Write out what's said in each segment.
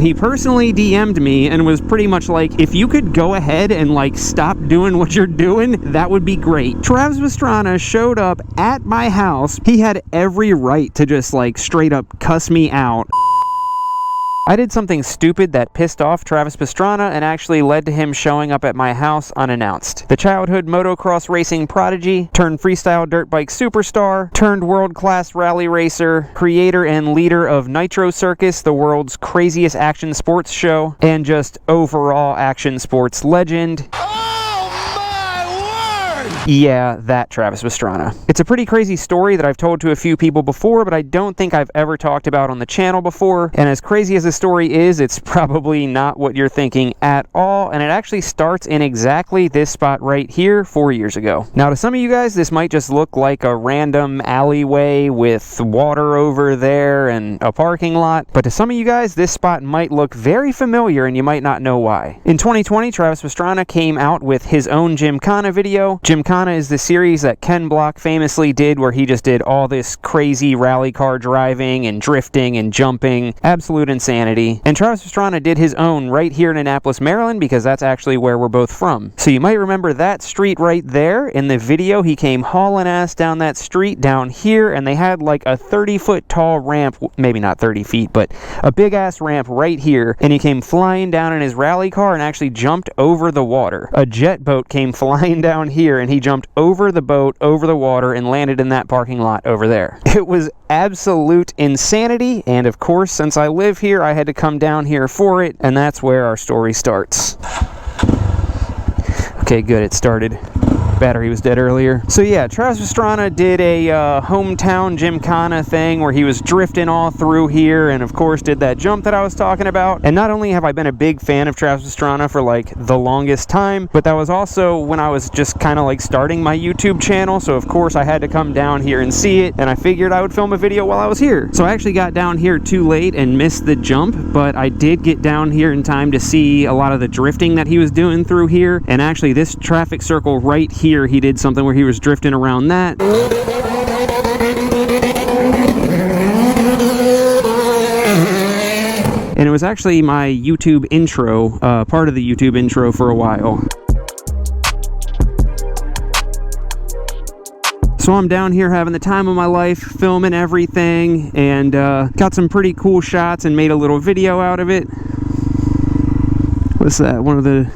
He personally DM'd me and was pretty much like, if you could go ahead and like stop doing what you're doing, that would be great. Travis Pastrana showed up at my house. He had every right to just like straight up cuss me out. I did something stupid that pissed off Travis Pastrana and actually led to him showing up at my house unannounced. The childhood motocross racing prodigy, turned freestyle dirt bike superstar, turned world-class rally racer, creator and leader of Nitro Circus, the world's craziest action sports show, and just overall action sports legend. Yeah, that Travis Pastrana. It's a pretty crazy story that I've told to a few people before, but I don't think I've ever talked about on the channel before. And as crazy as the story is, it's probably not what you're thinking at all. And it actually starts in exactly this spot right here 4 years ago. Now, to some of you guys, this might just look like a random alleyway with water over there and a parking lot. But to some of you guys, this spot might look very familiar and you might not know why. In 2020, Travis Pastrana came out with his own Gymkhana video. Gymkhana is the series that Ken Block famously did, where he just did all this crazy rally car driving and drifting and jumping. Absolute insanity. And Travis Pastrana did his own right here in Annapolis, Maryland, because that's actually where we're both from. So you might remember that street right there. In the video, he came hauling ass down that street down here, and they had like a 30-foot tall ramp, maybe not 30 feet, but a big ass ramp right here, and he came flying down in his rally car and actually jumped over the water. A jet boat came flying down here, and he jumped over the boat, over the water, and landed in that parking lot over there. It was absolute insanity, and of course, since I live here, I had to come down here for it, and that's where our story starts. Okay, good, it started. Battery was dead earlier. So yeah, Travis Pastrana did a hometown Gymkhana thing where he was drifting all through here, and of course did that jump that I was talking about. And not only have I been a big fan of Travis Pastrana for like the longest time, but that was also when I was just kind of like starting my YouTube channel. So of course I had to come down here and see it, and I figured I would film a video while I was here. So I actually got down here too late and missed the jump, but I did get down here in time to see a lot of the drifting that he was doing through here. And actually this traffic circle right here, he did something where he was drifting around that. And it was actually my YouTube intro, part of the YouTube intro for a while. So I'm down here having the time of my life, filming everything, and got some pretty cool shots and made a little video out of it. What's that? One of the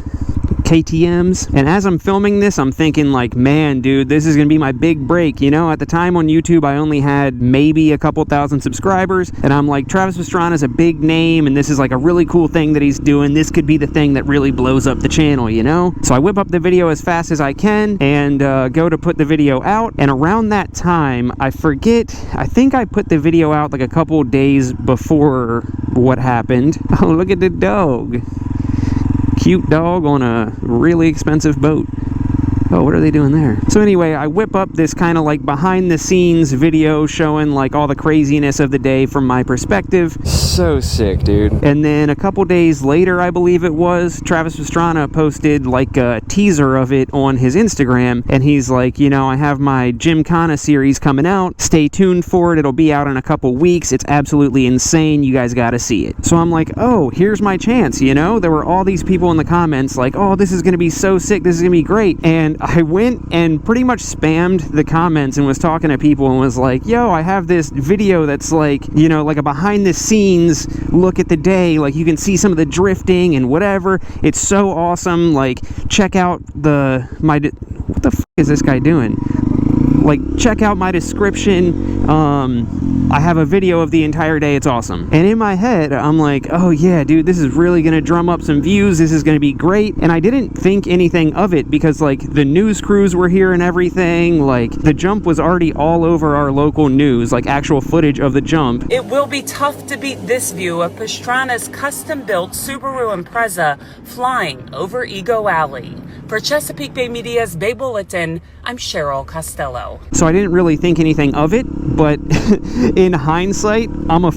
KTMs. And as I'm filming this, I'm thinking like, man, dude, this is gonna be my big break. You know, at the time on YouTube, I only had maybe a couple thousand subscribers, and I'm like, Travis Pastrana is a big name, and this is like a really cool thing that he's doing. This could be the thing that really blows up the channel, you know? So I whip up the video as fast as I can and go to put the video out. And around that time, I think I put the video out like a couple days before what happened. Oh, look at the dog. Cute dog on a really expensive boat. Oh, what are they doing there? So anyway, I whip up this kind of like behind the scenes video showing like all the craziness of the day from my perspective. So sick, dude. And then a couple days later, I believe it was, Travis Pastrana posted like a teaser of it on his Instagram, and he's like, you know, I have my Gymkhana series coming out. Stay tuned for it. It'll be out in a couple weeks. It's absolutely insane. You guys got to see it. So I'm like, oh, here's my chance, you know? There were all these people in the comments like, oh, this is going to be so sick. This is going to be great. And I went and pretty much spammed the comments and was talking to people and was like, yo, I have this video that's like, you know, like a behind the scenes look at the day. Like you can see some of the drifting and whatever. It's so awesome. Like check out what the f is this guy doing? Like check out my description. I have a video of the entire day. It's awesome. And in my head, I'm like, oh yeah, dude, this is really gonna drum up some views. This is gonna be great. And I didn't think anything of it because like the news crews were here and everything. Like the jump was already all over our local news, like actual footage of the jump. It will be tough to beat this view of Pastrana's custom-built Subaru Impreza flying over Ego Alley. For Chesapeake Bay Media's Bay Bulletin, I'm Cheryl Costello. So I didn't really think anything of it, but in hindsight, I'm a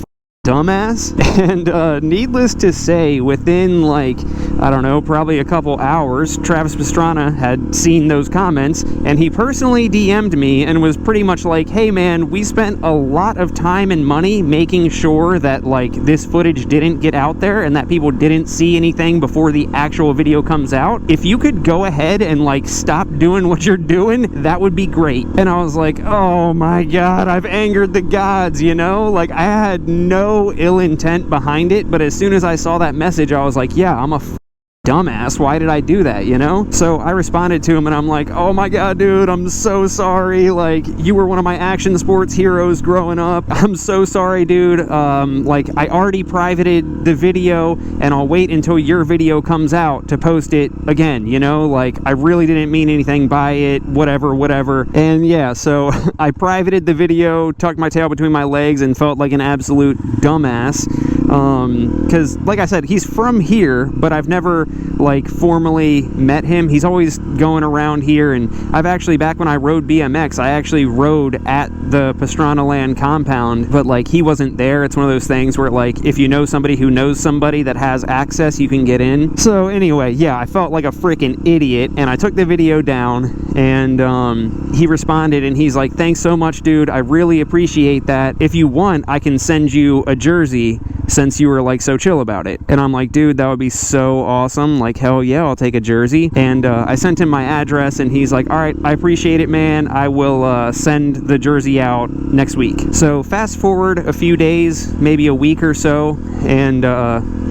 dumbass. And needless to say, within like, I don't know, probably a couple hours, Travis Pastrana had seen those comments, and he personally DM'd me and was pretty much like, hey man, we spent a lot of time and money making sure that like this footage didn't get out there and that people didn't see anything before the actual video comes out. If you could go ahead and like stop doing what you're doing, that would be great. And I was like, oh my god, I've angered the gods, you know? Like, I had no ill intent behind it, but as soon as I saw that message, I was like, yeah, I'm a dumbass. Why did I do that, you know? So I responded to him and I'm like, oh my god, dude, I'm so sorry. Like, you were one of my action sports heroes growing up. I'm so sorry, dude. Like, I already privated the video and I'll wait until your video comes out to post it again, you know? Like, I really didn't mean anything by it, whatever. And yeah, so I privated the video, tucked my tail between my legs, and felt like an absolute dumbass. Because like I said, he's from here, but I've never like formally met him. He's always going around here, and I've actually, back when I rode BMX, I actually rode at the Pastrana Land compound, but like he wasn't there. It's one of those things where like if you know somebody who knows somebody that has access, you can get in. So anyway, yeah, I felt like a freaking idiot, and I took the video down, and he responded and he's like, thanks so much, dude, I really appreciate that. If you want, I can send you a jersey since you were like so chill about it. And I'm like, dude, that would be so awesome. Like, hell yeah, I'll take a jersey. And I sent him my address, and he's like, all right, I appreciate it, man. I will send the jersey out next week. So fast forward a few days, maybe a week or so, and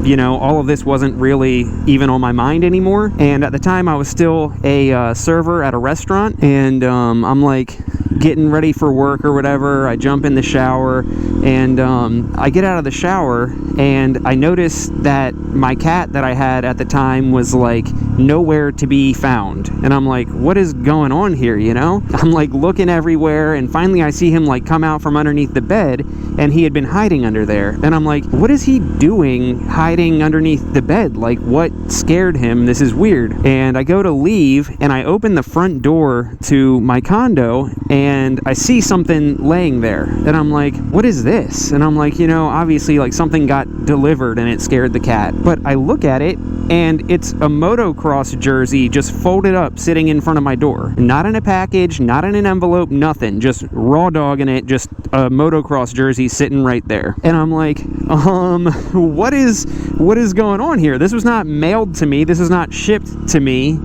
you know, all of this wasn't really even on my mind anymore. And at the time, I was still a server at a restaurant, and I'm like getting ready for work or whatever. I jump in the shower, and I get out of the shower, and I notice that my cat that I had at the time was like nowhere to be found. And I'm like, what is going on here, you know? I'm like looking everywhere, and finally I see him like come out from underneath the bed, and he had been hiding under there. And I'm like, what is he doing hiding underneath the bed? Like, what scared him? This is weird. And I go to leave, and I open the front door to my condo, and I see something laying there. And I'm like, what is this? And I'm like, you know, obviously like something got delivered and it scared the cat. But I look at it, and it's a motocross jersey just folded up sitting in front of my door. Not in a package, not in an envelope, nothing. Just raw dogging it, just a motocross jersey sitting right there. And I'm like, what is going on here? This was not mailed to me. This is not shipped to me.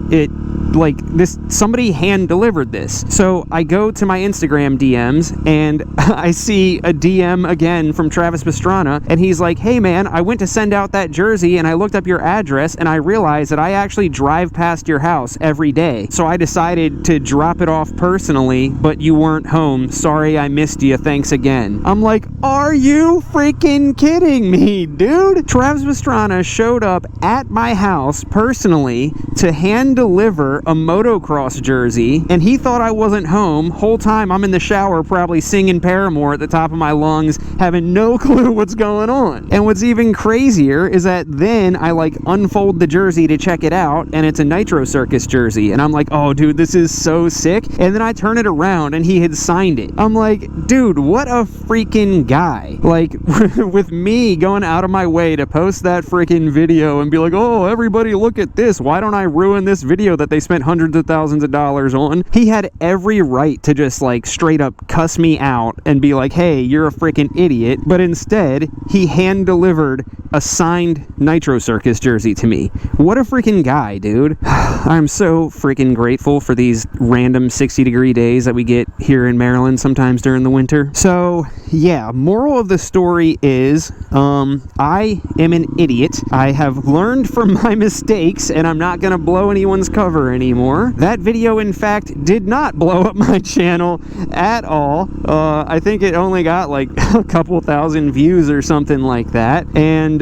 Somebody hand delivered this. So I go to my Instagram DMs, and I see a DM again from Travis Pastrana, and he's like, hey man, I went to send out that jersey, and I looked up your address, and I realized that I actually drive past your house every day. So I decided to drop it off personally, but you weren't home. Sorry I missed you. Thanks again. I'm like, are you freaking kidding me, dude? Travis Pastrana showed up at my house personally to hand deliver a motocross jersey, and he thought I wasn't home. Whole time I'm in the shower probably singing Paramore at the top of my lungs, having no clue what's going on. And what's even crazier is that then I like unfold the jersey to check it out, and it's a Nitro Circus jersey, and I'm like, oh dude, this is so sick. And then I turn it around, and he had signed it. I'm like, dude, what a freaking guy. Like, with me going out of my way to post that freaking video and be like, oh, everybody look at this, why don't I ruin this video that they spent hundreds of thousands of dollars on? He had every right to just like straight up cuss me out and be like, hey, you're a freaking idiot. But instead, he hand delivered a signed Nitro Circus jersey to me. What a freaking guy, dude. I'm so freaking grateful for these random 60-degree days that we get here in Maryland sometimes during the winter. So yeah, moral of the story is I am an idiot. I have learned from my mistakes, and I'm not gonna blow anyone's cover anymore. That video, in fact, did not blow up my channel at all. I think it only got like a couple thousand views or something like that. And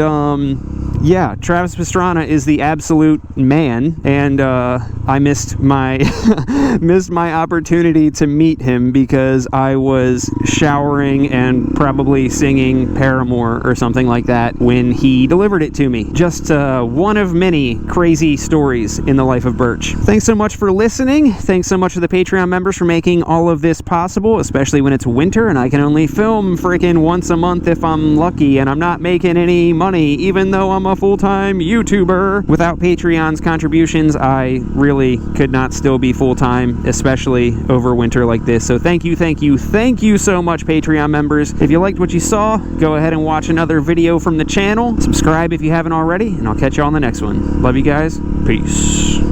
yeah, Travis Pastrana is the absolute man, and I missed my missed my opportunity to meet him because I was showering and probably singing Paramore or something like that when he delivered it to me. Just one of many crazy stories in the life of Birch. Thanks so much for listening. Thanks so much to the Patreon members for making all of this possible, especially when it's winter and I can only film freaking once a month if I'm lucky, and I'm not making any money even though I'm a full-time YouTuber. Without Patreon's contributions, I really could not still be full-time, especially over winter like this. So thank you so much, Patreon members. If you liked what you saw, go ahead and watch another video from the channel. Subscribe if you haven't already, and I'll catch you on the next one. Love you guys. Peace.